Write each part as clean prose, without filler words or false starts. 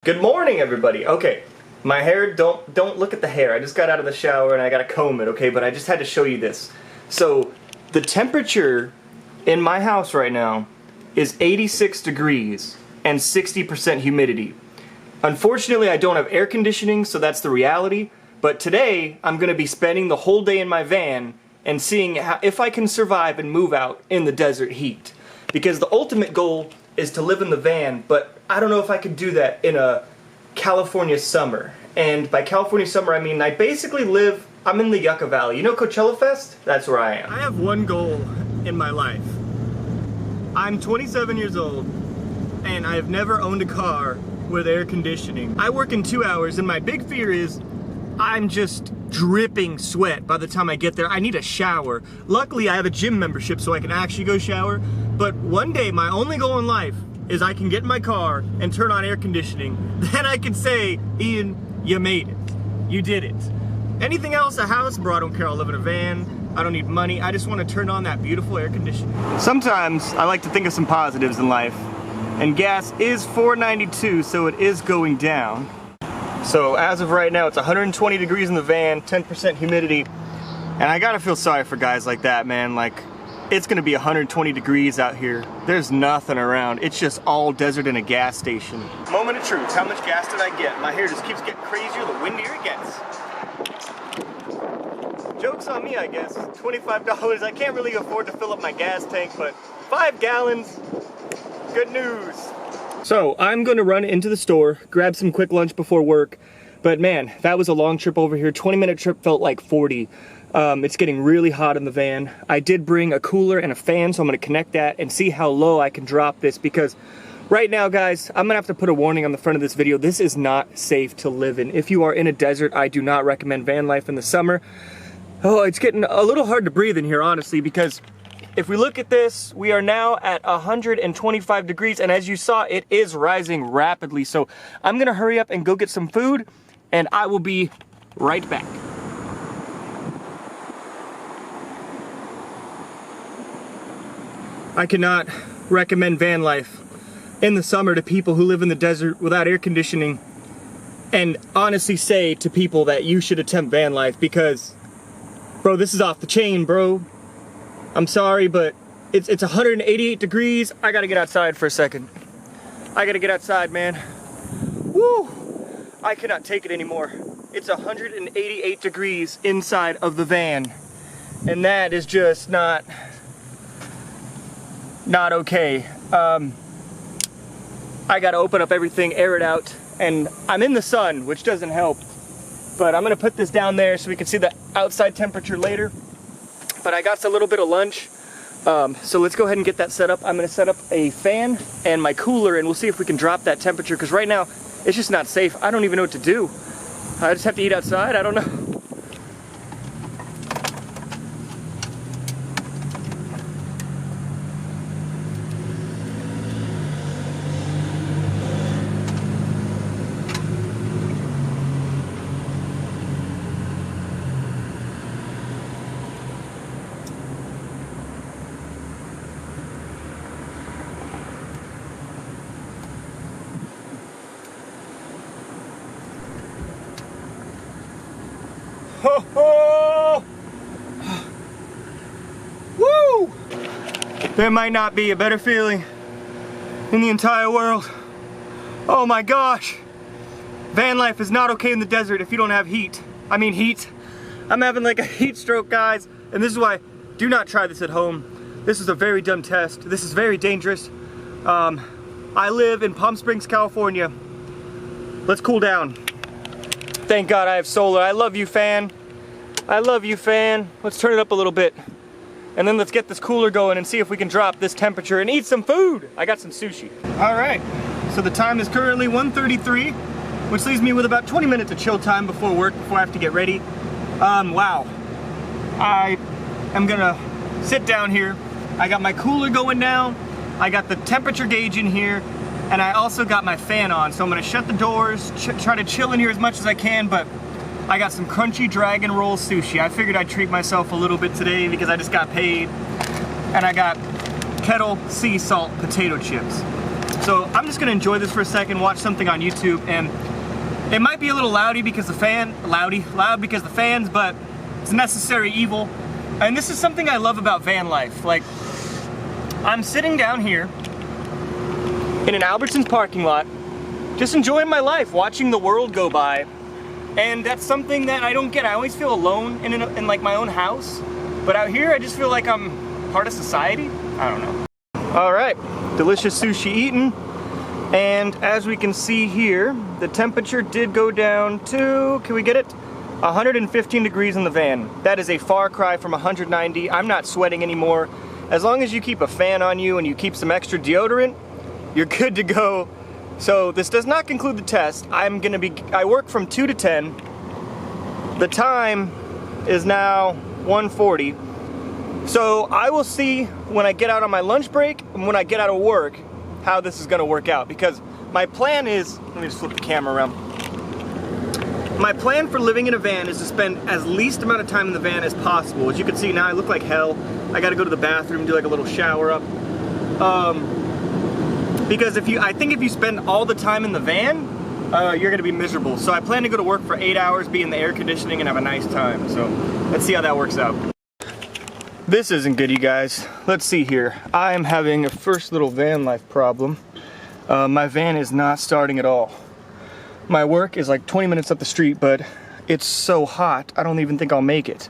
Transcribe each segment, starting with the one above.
Good morning, everybody. Okay, my hair, don't look at the hair. I just got out of the shower and I gotta comb it, okay? But I just had to show you this. So, the temperature in my house right now is 86 degrees and 60% humidity. Unfortunately, I don't have air conditioning, so that's the reality. But today, I'm gonna be spending the whole day in my van and seeing if I can survive and move out in the desert heat. Because the ultimate goal is to live in the van, but I don't know if I could do that in a California summer. And by California summer, I mean I basically I'm in the Yucca Valley. You know Coachella Fest? That's where I am. I have one goal in my life. I'm 27 years old, and I have never owned a car with air conditioning. I work in 2 hours, and my big fear is I'm just dripping sweat by the time I get there. I need a shower. Luckily, I have a gym membership so I can actually go shower. But one day, my only goal in life is I can get in my car and turn on air conditioning. Then I can say, Ian, you made it. You did it. Anything else, a house, bro, I don't care. I'll live in a van. I don't need money. I just want to turn on that beautiful air conditioning. Sometimes I like to think of some positives in life. And gas is $4.92, so it is going down. So as of right now, it's 120 degrees in the van, 10% humidity. And I gotta feel sorry for guys like that, man. Like, it's gonna be 120 degrees out here. There's nothing around. It's just all desert and a gas station. Moment of truth, how much gas did I get? My hair just keeps getting crazier the windier it gets. Joke's on me, I guess. $25. I can't really afford to fill up my gas tank, but 5 gallons, good news. So I'm gonna run into the store, grab some quick lunch before work. But man, that was a long trip over here. 20-minute trip felt like 40. It's getting really hot in the van. I did bring a cooler and a fan, so I'm gonna connect that and see how low I can drop this, because right now, guys, I'm gonna have to put a warning on the front of this video. This is not safe to live in. If you are in a desert, I do not recommend van life in the summer. Oh, it's getting a little hard to breathe in here, honestly, because if we look at this, we are now at 125 degrees, and as you saw, it is rising rapidly. So I'm gonna hurry up and go get some food, and I will be right back. I cannot recommend van life in the summer to people who live in the desert without air conditioning, and honestly say to people that you should attempt van life, because, bro, this is off the chain, bro. I'm sorry, but it's 188 degrees. I gotta get outside for a second. I gotta get outside, man. Woo! I cannot take it anymore. It's 188 degrees inside of the van. And that is just not okay. I gotta open up everything, air it out, and I'm in the sun, which doesn't help. But I'm gonna put this down there so we can see the outside temperature later. But I got a little bit of lunch, so let's go ahead and get that set up. I'm gonna set up a fan and my cooler, and we'll see if we can drop that temperature, because right now it's just not safe. I don't even know what to do. I just have to eat outside, I don't know. Ho ho! Woo! There might not be a better feeling in the entire world. Oh my gosh! Van life is not okay in the desert if you don't have heat. I mean heat. I'm having like a heat stroke, guys, and this is why do not try this at home. This is a very dumb test. This is very dangerous. I live in Palm Springs, California. Let's cool down. Thank God I have solar. I love you, fan. I love you, fan. Let's turn it up a little bit. And then let's get this cooler going and see if we can drop this temperature and eat some food. I got some sushi. All right, so the time is currently 1:33, which leaves me with about 20 minutes of chill time before work, before I have to get ready. Wow. I am gonna sit down here. I got my cooler going down. I got the temperature gauge in here. And I also got my fan on, so I'm gonna shut the doors, try to chill in here as much as I can, but I got some crunchy dragon roll sushi. I figured I'd treat myself a little bit today because I just got paid. And I got kettle sea salt potato chips. So I'm just gonna enjoy this for a second, watch something on YouTube, and it might be a little loud because the fans, but it's a necessary evil. And this is something I love about van life. Like, I'm sitting down here in an Albertsons parking lot, just enjoying my life, watching the world go by. And that's something that I don't get. I always feel alone in like my own house. But out here, I just feel like I'm part of society. I don't know. All right, delicious sushi eaten. And as we can see here, the temperature did go down to, can we get it? 115 degrees in the van. That is a far cry from 190. I'm not sweating anymore. As long as you keep a fan on you and you keep some extra deodorant, you're good to go. So this does not conclude the test. I work from 2 to 10. The time is now 1:40. So I will see when I get out on my lunch break and when I get out of work how this is gonna work out, because my plan is, let me just flip the camera around. My plan for living in a van is to spend as least amount of time in the van as possible. As you can see now, I look like hell. I gotta go to the bathroom, do like a little shower up. Because I think if you spend all the time in the van, you're gonna be miserable. So I plan to go to work for 8 hours, be in the air conditioning, and have a nice time. So let's see how that works out. This isn't good, you guys. Let's see here. I am having a first little van life problem. My van is not starting at all. My work is like 20 minutes up the street, but it's so hot, I don't even think I'll make it.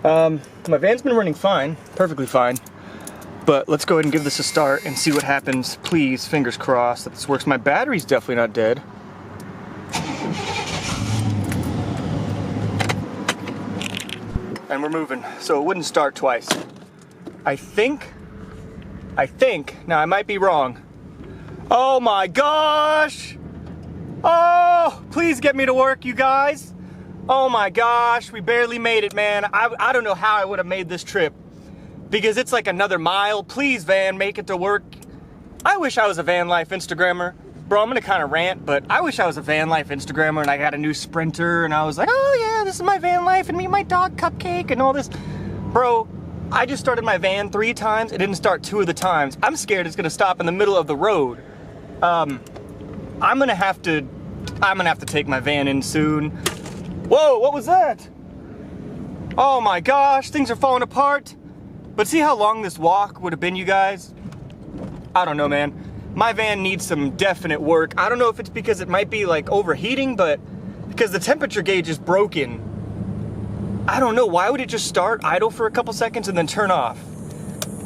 My van's been running fine, perfectly fine. But let's go ahead and give this a start and see what happens. Please, fingers crossed that this works. My battery's definitely not dead. And we're moving, so it wouldn't start twice. I think, now I might be wrong. Oh my gosh! Oh, please get me to work, you guys. Oh my gosh, we barely made it, man. I don't know how I would have made this trip, because it's like another mile. Please, van, make it to work. I wish I was a van life Instagrammer. Bro, I'm gonna kind of rant, but I wish I was a van life Instagrammer and I got a new Sprinter and I was like, oh yeah, this is my van life and me and my dog Cupcake and all this. Bro, I just started my van 3 times. It didn't start 2 of the times. I'm scared it's gonna stop in the middle of the road. I'm gonna have to take my van in soon. Whoa, what was that? Oh my gosh, things are falling apart. But see how long this walk would have been, you guys? I don't know, man. My van needs some definite work. I don't know if it's because it might be like overheating, but because the temperature gauge is broken. I don't know, why would it just start idle for a couple seconds and then turn off?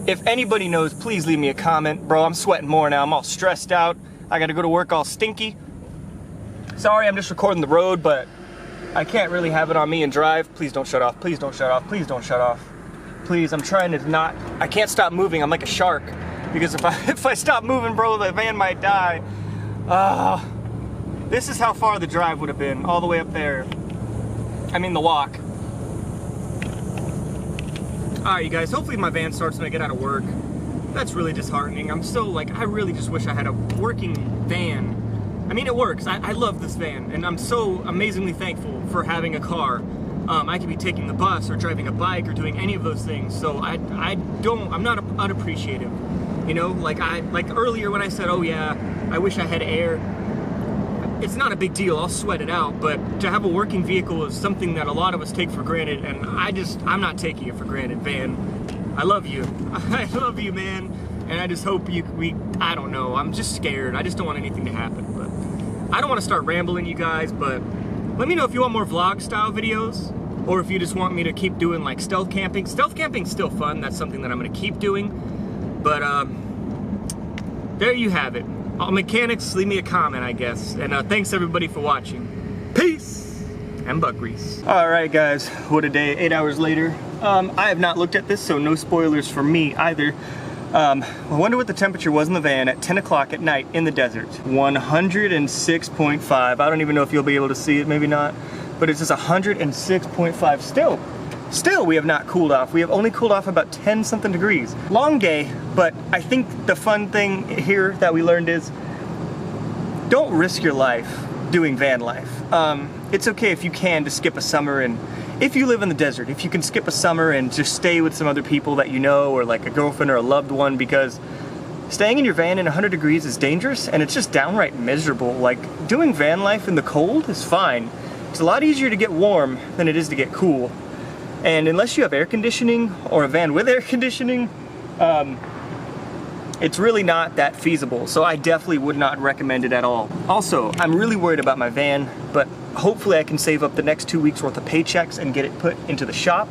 If anybody knows, please leave me a comment. Bro, I'm sweating more now, I'm all stressed out. I gotta go to work all stinky. Sorry, I'm just recording the road, but I can't really have it on me and drive. Please don't shut off, please don't shut off, please don't shut off. Please, I'm trying to not, I can't stop moving, I'm like a shark. Because if I stop moving, bro, the van might die. This is how far the drive would have been, all the way up there. I mean the walk. Alright, you guys, hopefully my van starts when I get out of work. That's really disheartening. I'm so like, I really just wish I had a working van. I mean, it works. I love this van, and I'm so amazingly thankful for having a car. I could be taking the bus or driving a bike or doing any of those things. So I'm not unappreciative. You know, like earlier when I said, oh yeah, I wish I had air. It's not a big deal, I'll sweat it out, but to have a working vehicle is something that a lot of us take for granted, and I'm not taking it for granted, van. I love you. I love you, man. And I just hope I don't know, I'm just scared. I just don't want anything to happen, but I don't want to start rambling, you guys, but let me know if you want more vlog style videos, or if you just want me to keep doing like stealth camping. Stealth camping's still fun, that's something that I'm gonna keep doing. But there you have it. All mechanics, leave me a comment, I guess. And thanks everybody for watching. Peace and butt grease. All right, guys, what a day. 8 hours later. I have not looked at this, so no spoilers for me either. I wonder what the temperature was in the van at 10 o'clock at night in the desert. 106.5. I don't even know if you'll be able to see it, maybe not. But it's just 106.5 still. Still, we have not cooled off. We have only cooled off about 10 something degrees. Long day, but I think the fun thing here that we learned is don't risk your life doing van life. It's okay if you can to skip a summer, and if you live in the desert, if you can skip a summer and just stay with some other people that you know, or like a girlfriend or a loved one, because staying in your van in 100 degrees is dangerous, and it's just downright miserable. Like, doing van life in the cold is fine. It's a lot easier to get warm than it is to get cool. And unless you have air conditioning, or a van with air conditioning, it's really not that feasible. So I definitely would not recommend it at all. Also, I'm really worried about my van, but hopefully I can save up the next 2 weeks worth of paychecks and get it put into the shop,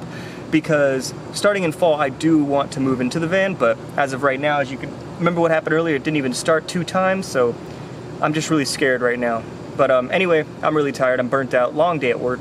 because starting in fall I do want to move into the van, but as of right now, as you can remember what happened earlier, it didn't even start 2 times, so I'm just really scared right now. But anyway, I'm really tired, I'm burnt out, long day at work.